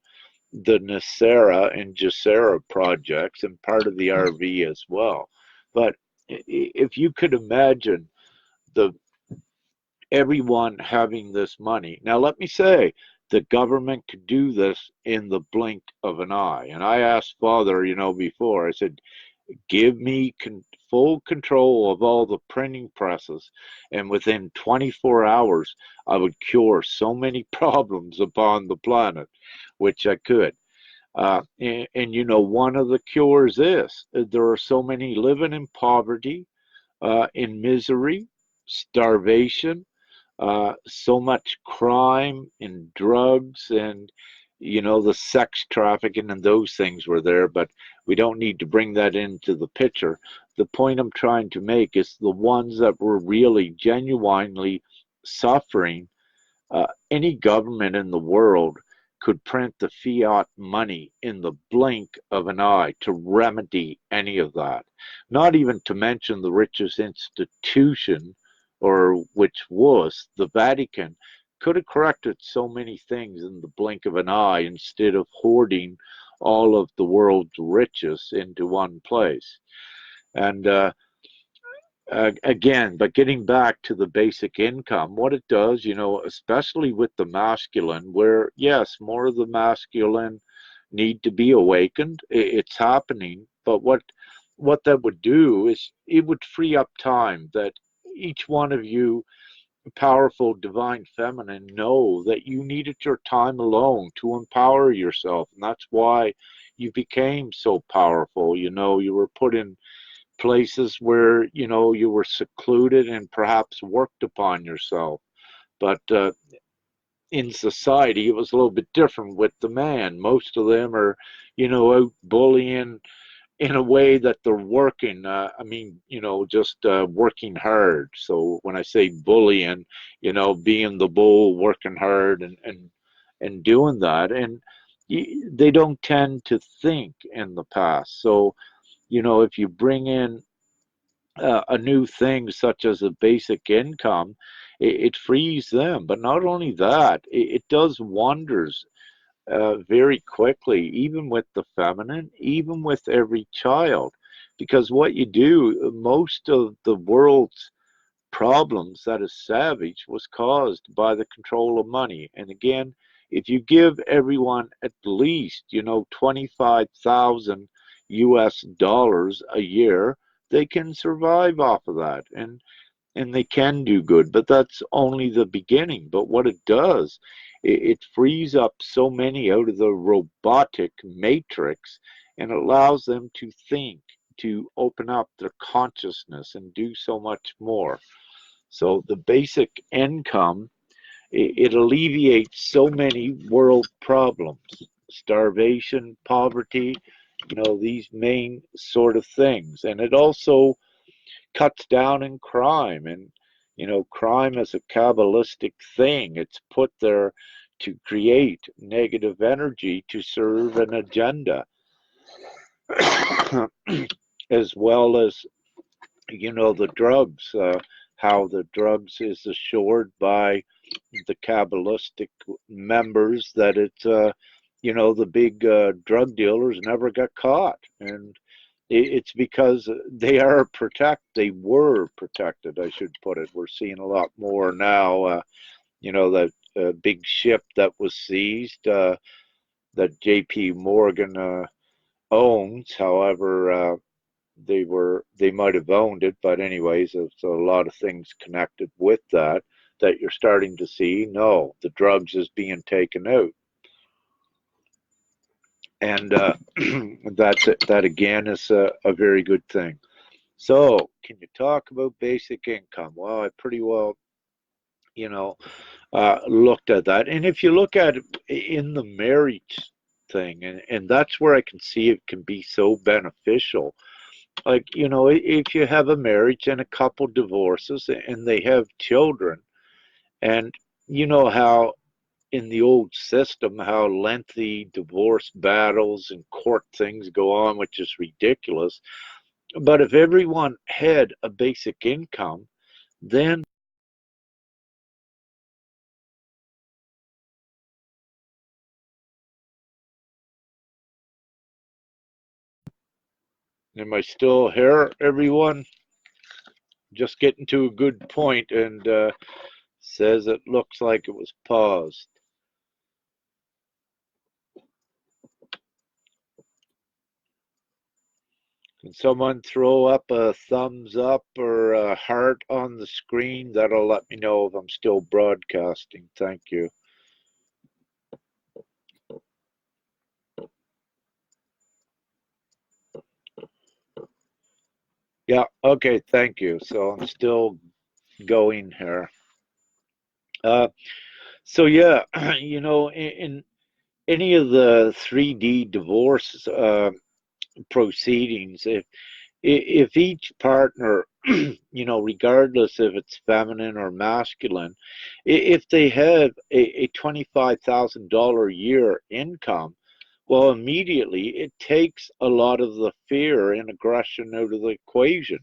the Nasera and Jasera projects and part of the RV as well. But if you could imagine the everyone having this money. Now, let me say, the government could do this in the blink of an eye. And I asked Father, before, I said, give me full control of all the printing presses, and within 24 hours, I would cure so many problems upon the planet, which I could. One of the cures is there are so many living in poverty, in misery, starvation, so much crime and drugs, and the sex trafficking and those things were there, but we don't need to bring that into the picture. The point I'm trying to make is the ones that were really genuinely suffering. Any government in the world could print the fiat money in the blink of an eye to remedy any of that. Not even to mention the richest institution, or which was the Vatican, could have corrected so many things in the blink of an eye, instead of hoarding all of the world's riches into one place. And again, but getting back to the basic income, what it does, especially with the masculine, where yes, more of the masculine need to be awakened. It's happening, but what that would do is it would free up time that each one of you powerful divine feminine know that you needed your time alone to empower yourself, and that's why you became so powerful. You were put in places where you were secluded and perhaps worked upon yourself. But in society, it was a little bit different with the man. Most of them are out bullying in a way that they're working. Just working hard. So when I say bullying, being the bull, working hard, and doing that. And they don't tend to think in the past. So, if you bring in a new thing such as a basic income, it frees them. But not only that, it does wonders very quickly, even with the feminine, even with every child. Because what you do, most of the world's problems that is savage was caused by the control of money. And again, if you give everyone at least, 25,000 US dollars a year, they can survive off of that. And they can do good, but that's only the beginning. But what it does, it frees up so many out of the robotic matrix and allows them to think, to open up their consciousness and do so much more. So the basic income, it alleviates so many world problems, starvation, poverty, these main sort of things. And it also cuts down in crime. And, crime is a Kabbalistic thing. It's put there to create negative energy to serve an agenda, as well as, the drugs, how the drugs is assured by the Kabbalistic members that it's, the big drug dealers never got caught. And it's because they were protected, I should put it. We're seeing a lot more now, that big ship that was seized, that JP Morgan owns. However, they might have owned it, but anyways, there's a lot of things connected with that you're starting to see. No, the drugs is being taken out. And that again is a very good thing. So, can you talk about basic income? Well, I pretty well, you know, looked at that. And if you look at it in the marriage thing, and that's where I can see it can be so beneficial. Like, if you have a marriage and a couple divorces and they have children, and you know how in the old system, how lengthy divorce battles and court things go on, which is ridiculous. But if everyone had a basic income, then am I still here, everyone? Just getting to a good point, and says it looks like it was paused. Can someone throw up a thumbs up or a heart on the screen? That'll let me know if I'm still broadcasting. Thank you. Yeah, okay, thank you. So I'm still going here. Uh, so yeah, in any of the 3D divorce proceedings, if each partner, regardless if it's feminine or masculine, if they have a $25,000 a year income, well, immediately it takes a lot of the fear and aggression out of the equation.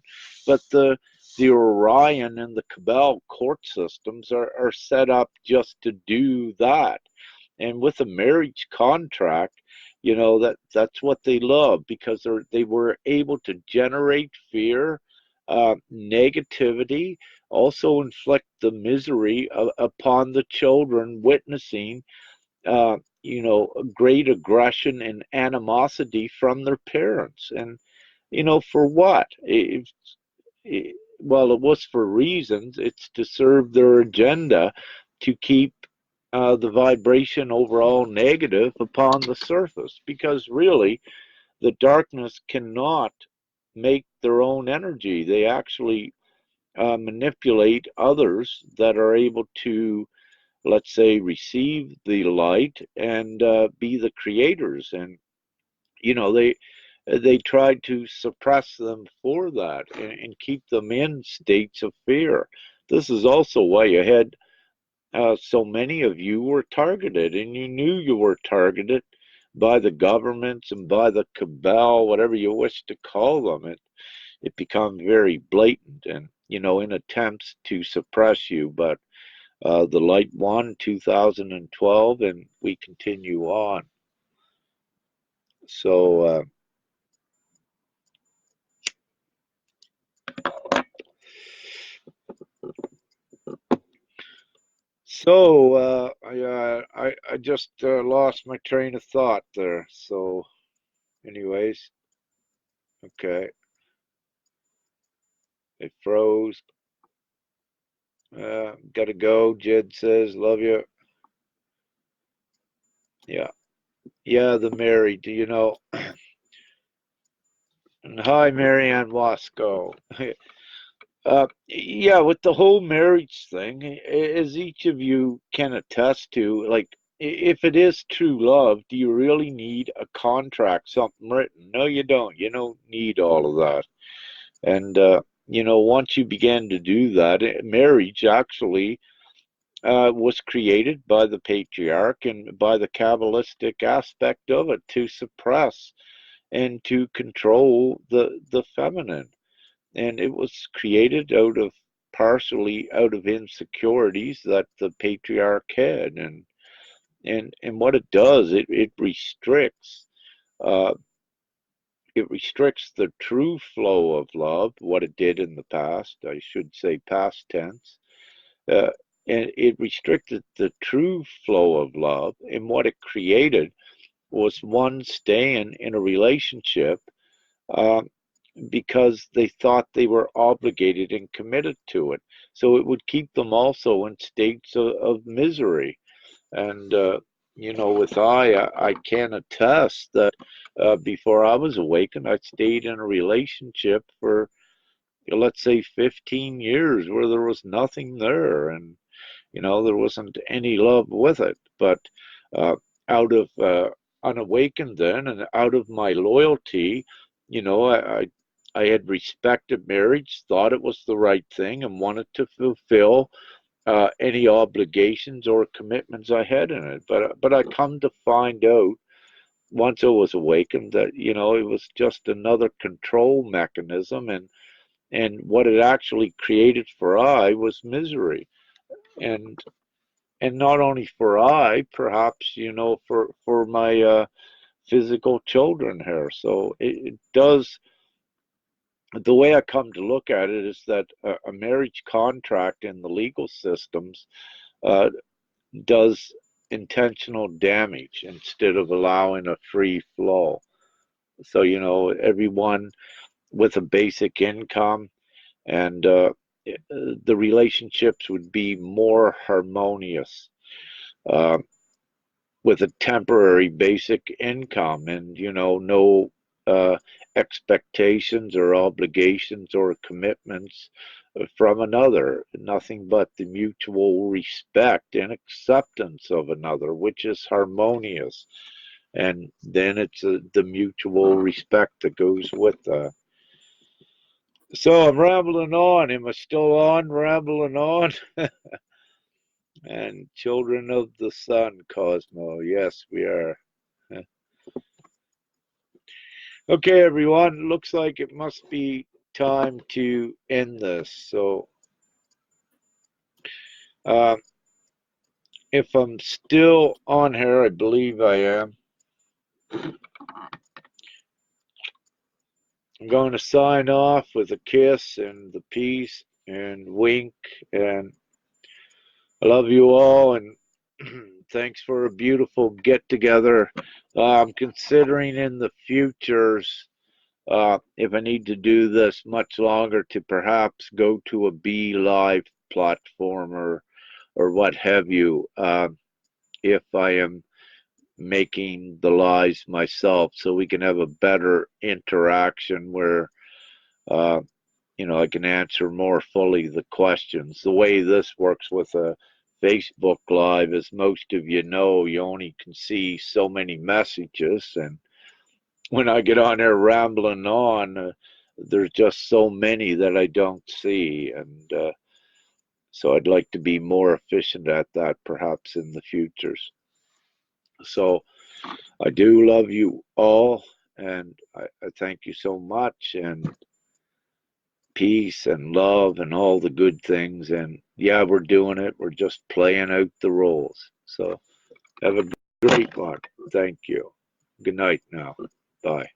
But the Orion and the Cabal court systems are set up just to do that. And with a marriage contract, that's what they love, because they were able to generate fear, negativity, also inflict the misery upon the children, witnessing great aggression and animosity from their parents. And for what? Well, it was for reasons. It's to serve their agenda, to keep the vibration overall negative upon the surface, because really the darkness cannot make their own energy. They actually manipulate others that are able to, let's say, receive the light and be the creators. And they tried to suppress them for that, and keep them in states of fear. This is also why you had so many of you were targeted, and you knew you were targeted by the governments and by the cabal, whatever you wish to call them. It becomes very blatant, and in attempts to suppress you. But the light won 2012, and we continue on. So I just lost my train of thought there. So, anyways, okay, it froze. Gotta go. Jed says, "Love you." Yeah, yeah. The married. And hi, Marianne Wasco. Yeah, with the whole marriage thing, as each of you can attest to, like, if it is true love, do you really need a contract, something written? No, you don't. You don't need all of that. And, once you begin to do that, marriage actually was created by the patriarch and by the Kabbalistic aspect of it to suppress and to control the feminine. And it was created partially out of insecurities that the patriarch had. And what it does, uh, it restricts the true flow of love, what it did in the past, I should say past tense. Uh, and it restricted the true flow of love, and what it created was one staying in a relationship uh, because they thought they were obligated and committed to it. So it would keep them also in states of misery. And, with I can attest that before I was awakened, I stayed in a relationship for, let's say, 15 years where there was nothing there. And there wasn't any love with it. But uh, out of unawakened then, and out of my loyalty, you know, I, I I had respected marriage, thought it was the right thing, and wanted to fulfill any obligations or commitments I had in it. But I come to find out once I was awakened that it was just another control mechanism, and what it actually created for I was misery. And and not only for I, perhaps for my physical children here. So it does. The way I come to look at it is that a marriage contract in the legal systems uh, does intentional damage instead of allowing a free flow. So everyone with a basic income and the relationships would be more harmonious. Uh, with a temporary basic income and no uh, expectations or obligations or commitments from another, nothing but the mutual respect and acceptance of another, which is harmonious. And then it's the mutual respect that goes with that. So I'm rambling on. Am I still on, rambling on? And children of the sun, Cosmo, yes, we are. Okay, everyone, looks like it must be time to end this. So, uh, if I'm still on here, I believe I am. I'm going to sign off with a kiss and the peace and wink. And I love you all. And thanks for a beautiful get together. I'm considering in the futures if I need to do this much longer to perhaps go to a Be Live platform or what have you, if I am making the lies myself, so we can have a better interaction where, uh, I can answer more fully the questions. The way this works with a Facebook Live, as most of you know, you only can see so many messages, and when I get on there rambling on, there's just so many that I don't see, and so I'd like to be more efficient at that perhaps in the futures. So I do love you all, and I thank you so much, and peace and love and all the good things. And yeah, we're doing it. We're just playing out the roles. So have a great one. Thank you. Good night now. Bye.